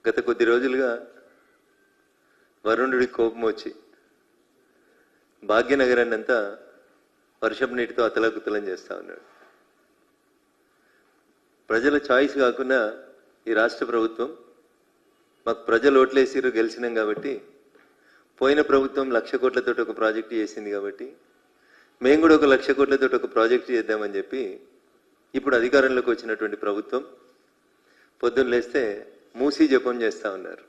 గత కొద్ది రోజులుగా వరుణుడి కోపం వచ్చి భాగ్యనగరాన్ని అంతా వర్షపు నీటితో అతలాకుతలం చేస్తా ఉన్నాడు. ప్రజల చాయిస్ కాకుండా ఈ రాష్ట్ర ప్రభుత్వం మాకు ప్రజలు ఓట్లేసిరు గెలిచినాం కాబట్టి, పోయిన ప్రభుత్వం 1,00,000 కోట్లతో ఒక ప్రాజెక్టు చేసింది కాబట్టి మేము కూడా 1,00,000 కోట్లతో ఒక ప్రాజెక్టు చేద్దామని చెప్పి ఇప్పుడు అధికారంలోకి వచ్చినటువంటి ప్రభుత్వం పొద్దున్న లేస్తే మూసీ జపం చేస్తూ ఉన్నారు.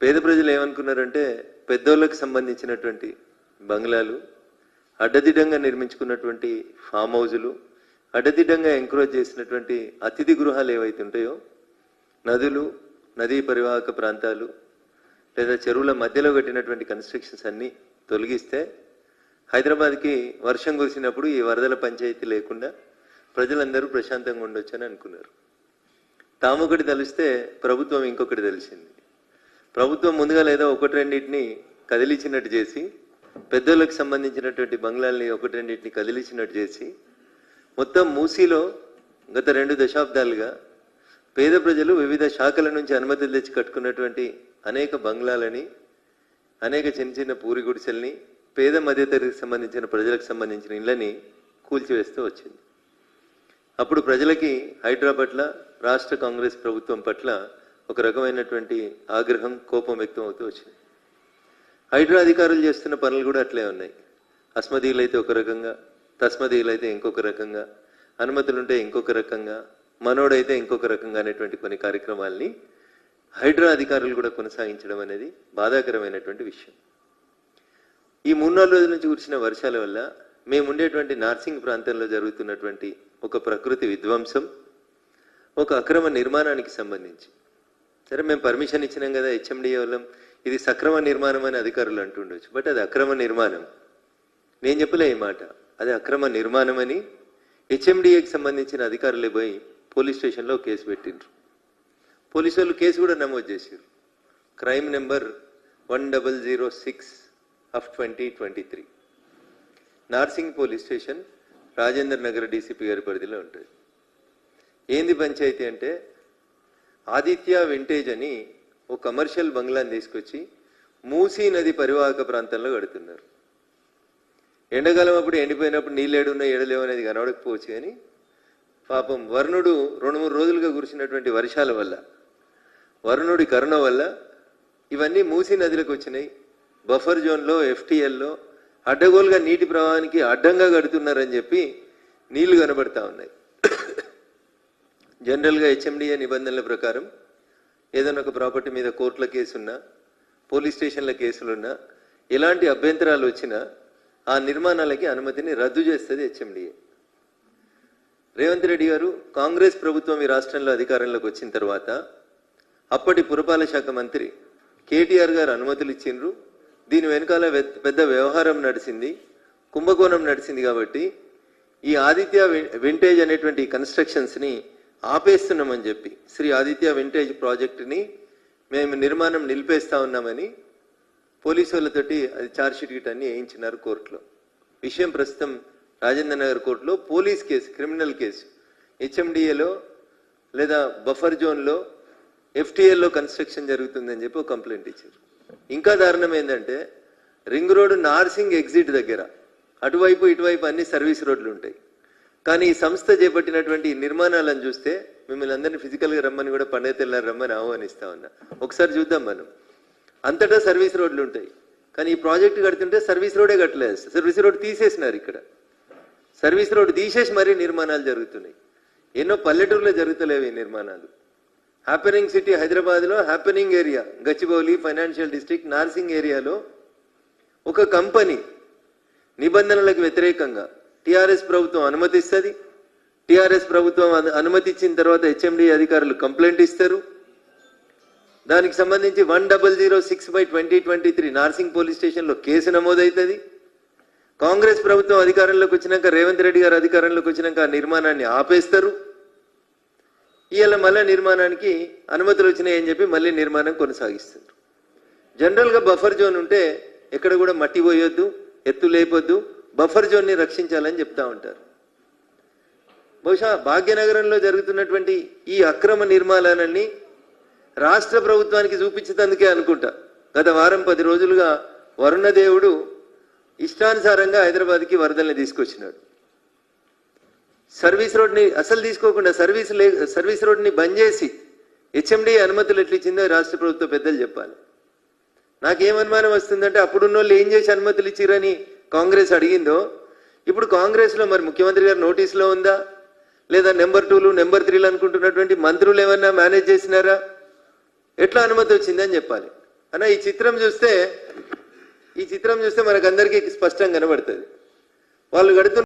పేద ప్రజలు ఏమనుకున్నారంటే పెద్దోళ్ళకి సంబంధించినటువంటి బంగ్లాలు, అడ్డదిడ్డంగా నిర్మించుకున్నటువంటి ఫామ్ హౌజులు, అడ్డదిడ్డంగా ఎంకరేజ్ చేసినటువంటి అతిథి గృహాలు ఏవైతే ఉంటాయో, నదులు, నదీ పరివాహక ప్రాంతాలు లేదా చెరువుల మధ్యలో కట్టినటువంటి కన్స్ట్రక్షన్స్ అన్నీ తొలగిస్తే హైదరాబాద్కి వర్షం కురిసినప్పుడు ఈ వరదల పంచాయతీ లేకుండా ప్రజలందరూ ప్రశాంతంగా ఉండొచ్చని అనుకున్నారు. తామొకటి తెలిస్తే ప్రభుత్వం ఇంకొకటి తెలిసింది. ప్రభుత్వం ముందుగా లేదా ఒకటి రెండింటిని కదిలించినట్టు చేసి, పెద్దోళ్ళకి సంబంధించినటువంటి బంగ్లాల్ని ఒకటి రెండింటిని కదిలించినట్టు చేసి, మొత్తం మూసీలో గత 2 దశాబ్దాలుగా పేద ప్రజలు వివిధ శాఖల నుంచి అనుమతులు తెచ్చి కట్టుకున్నటువంటి అనేక బంగ్లాలని, అనేక చిన్న చిన్న పూరి గుడిసెల్ని, పేద మధ్యతరగతికి సంబంధించిన ప్రజలకు సంబంధించిన ఇళ్ళని కూల్చివేస్తూ వచ్చింది. అప్పుడు ప్రజలకి హైడ్రా పట్ల, రాష్ట్ర కాంగ్రెస్ ప్రభుత్వం పట్ల ఒక రకమైనటువంటి ఆగ్రహం, కోపం వ్యక్తం అవుతూ వచ్చింది. హైడ్రా అధికారులు చేస్తున్న పనులు కూడా అట్లే ఉన్నాయి. అస్మదీయులైతే ఒక రకంగా, తస్మదీయులైతే ఇంకొక రకంగా, అనుమతులుంటే ఇంకొక రకంగా, మనోడైతే ఇంకొక రకంగా అనేటువంటి కొన్ని కార్యక్రమాల్ని హైడ్రా అధికారులు కూడా కొనసాగించడం అనేది బాధాకరమైనటువంటి విషయం. ఈ 3-4 రోజుల నుంచి కురిసిన వర్షాల వల్ల మేము ఉండేటువంటి నార్సింగ్ ప్రాంతంలో జరుగుతున్నటువంటి ఒక ప్రకృతి విధ్వంసం, ఒక అక్రమ నిర్మాణానికి సంబంధించి, సరే మేము పర్మిషన్ ఇచ్చినాం కదా హెచ్ఎండిఏ వాళ్ళం, ఇది సక్రమ నిర్మాణం అని అధికారులు అంటుండొచ్చు, బట్ అది అక్రమ నిర్మాణం. నేను చెప్పలే ఈ మాట, అది అక్రమ నిర్మాణం అని హెచ్ఎండిఏకి సంబంధించిన అధికారులే పోయి పోలీస్ స్టేషన్లో కేసు పెట్టిండ్రు. పోలీసు వాళ్ళు కేసు కూడా నమోదు చేశారు. Crime number 1006/2023. Narsing police station Rajendra Nagar DCP గారి పరిధిలో ఉంటుంది. ఏంది పంచాయతీ అంటే, ఆదిత్య వింటేజ్ అని ఒక కమర్షియల్ బంగ్లాని తీసుకొచ్చి మూసీ నది పరివాహక ప్రాంతంలో కడుతున్నారు. ఎండాకాలం అప్పుడు ఎండిపోయినప్పుడు నీళ్ళు ఏడున్నా ఏడలేవు అనేది కనబడకపోవచ్చు, కానీ పాపం వరుణుడు 2-3 రోజులుగా కురిసినటువంటి వర్షాల వల్ల, వరుణుడి కరుణ వల్ల ఇవన్నీ మూసీ నదిలోకి వచ్చినాయి. బఫర్ జోన్లో, ఎఫ్టీఎల్లో అడ్డగోలుగా నీటి ప్రవాహానికి అడ్డంగా కడుతున్నారని చెప్పి నీళ్లు కనబడతా ఉన్నాయి. జనరల్గా హెచ్ఎండిఏ నిబంధనల ప్రకారం ఏదైనా ఒక ప్రాపర్టీ మీద కోర్టుల కేసున్నా, పోలీస్ స్టేషన్ల కేసులున్నా, ఎలాంటి అభ్యంతరాలు వచ్చినా ఆ నిర్మాణాలకి అనుమతిని రద్దు చేస్తుంది హెచ్ఎండిఏ. రేవంత్ రెడ్డి గారు కాంగ్రెస్ ప్రభుత్వం ఈ రాష్ట్రంలో అధికారంలోకి వచ్చిన తర్వాత అప్పటి పురపాలక శాఖ మంత్రి కేటీఆర్ గారు అనుమతులు ఇచ్చిండ్రు. దీని వెనకాల పెద్ద వ్యవహారం నడిచింది, కుంభకోణం నడిచింది. కాబట్టి ఈ ఆదిత్య వింటేజ్ అనేటువంటి కన్స్ట్రక్షన్స్ని ఆపేస్తున్నామని చెప్పి, శ్రీ ఆదిత్య వింటేజ్ ప్రాజెక్టుని మేము నిర్మాణం నిలిపేస్తా ఉన్నామని పోలీసు వాళ్ళతోటి అది ఛార్జ్షీట్ గిట్ అన్ని వేయించినారు కోర్టులో. విషయం ప్రస్తుతం రాజేంద్ర నగర్ కోర్టులో పోలీస్ కేసు, క్రిమినల్ కేసు, హెచ్ఎండిఏలో లేదా బఫర్ జోన్లో, ఎఫ్టీఎల్లో కన్స్ట్రక్షన్ జరుగుతుందని చెప్పి ఒక కంప్లైంట్ ఇచ్చారు. ఇంకా దారుణం ఏంటంటే, రింగ్ రోడ్ నార్సింగ్ ఎగ్జిట్ దగ్గర అటువైపు ఇటువైపు అన్ని సర్వీస్ రోడ్లు ఉంటాయి. కానీ ఈ సంస్థ చేపట్టినటువంటి నిర్మాణాలను చూస్తే మిమ్మల్ని అందరినీ ఫిజికల్గా రమ్మని కూడా పండుగ తెల్లారు రమ్మని ఆహ్వానిస్తా ఉన్నా. ఒకసారి చూద్దాం మనం. అంతటా సర్వీస్ రోడ్లు ఉంటాయి, కానీ ఈ ప్రాజెక్టు కడుతుంటే సర్వీస్ రోడే కట్టలేదు. సర్వీస్ రోడ్ తీసేసినారు. ఇక్కడ సర్వీస్ రోడ్ తీసేసి మరీ నిర్మాణాలు జరుగుతున్నాయి. ఎన్నో పల్లెటూరులో జరుగుతలేవు ఈ నిర్మాణాలు. హ్యాపెనింగ్ సిటీ హైదరాబాద్లో happening area, Gachibowli financial district, Narsing ఏరియాలో ఒక కంపెనీ నిబంధనలకు వ్యతిరేకంగా టీఆర్ఎస్ ప్రభుత్వం అనుమతిస్తుంది. టీఆర్ఎస్ ప్రభుత్వం అనుమతి ఇచ్చిన తర్వాత హెచ్ఎండి అధికారులు కంప్లైంట్ ఇస్తారు. దానికి సంబంధించి 1006/2023 నార్సింగ్ పోలీస్ స్టేషన్లో కేసు నమోదవుతుంది. కాంగ్రెస్ ప్రభుత్వం అధికారంలోకి వచ్చినాక, రేవంత్ రెడ్డి గారు అధికారంలోకి వచ్చినాక ఆ నిర్మాణాన్ని ఆపేస్తారు. ఇవాళ మళ్ళీ నిర్మాణానికి అనుమతులు వచ్చినాయని చెప్పి మళ్ళీ నిర్మాణం కొనసాగిస్తారు. జనరల్గా బఫర్ జోన్ ఉంటే ఎక్కడ కూడా మట్టి పోయొద్దు, ఎత్తు లేపొద్దు, బఫర్ జోన్ని రక్షించాలని చెప్తా ఉంటారు. బహుశా భాగ్యనగరంలో జరుగుతున్నటువంటి ఈ అక్రమ నిర్మాణాలన్నీ రాష్ట్ర ప్రభుత్వానికి చూపించేందుకే అనుకుంటా గత వారం 10 రోజులుగా వరుణదేవుడు ఇష్టానుసారంగా హైదరాబాద్కి వరదల్ని తీసుకొచ్చినాడు. సర్వీస్ రోడ్ని అసలు తీసుకోకుండా సర్వీస్ రోడ్ని బంద్ చేసి హెచ్ఎండి అనుమతులు ఎట్లా ఇచ్చిందో రాష్ట్ర ప్రభుత్వ పెద్దలు చెప్పాలి. నాకేం అనుమానం వస్తుందంటే అప్పుడున్న వాళ్ళు ఏం చేసి అనుమతులు ఇచ్చిరని కాంగ్రెస్ అడిగిందో ఇప్పుడు కాంగ్రెస్లో మరి ముఖ్యమంత్రి గారు నోటీసులో ఉందా లేదా నెంబర్ 2లు నెంబర్ 3లు అనుకుంటున్నటువంటి మంత్రులు ఏమన్నా మేనేజ్ చేసినారా, ఎట్లా అనుమతి వచ్చిందని చెప్పాలి. అన్న ఈ చిత్రం చూస్తే మనకందరికీ స్పష్టంగా కనబడుతుంది. వాళ్ళు కడుతున్న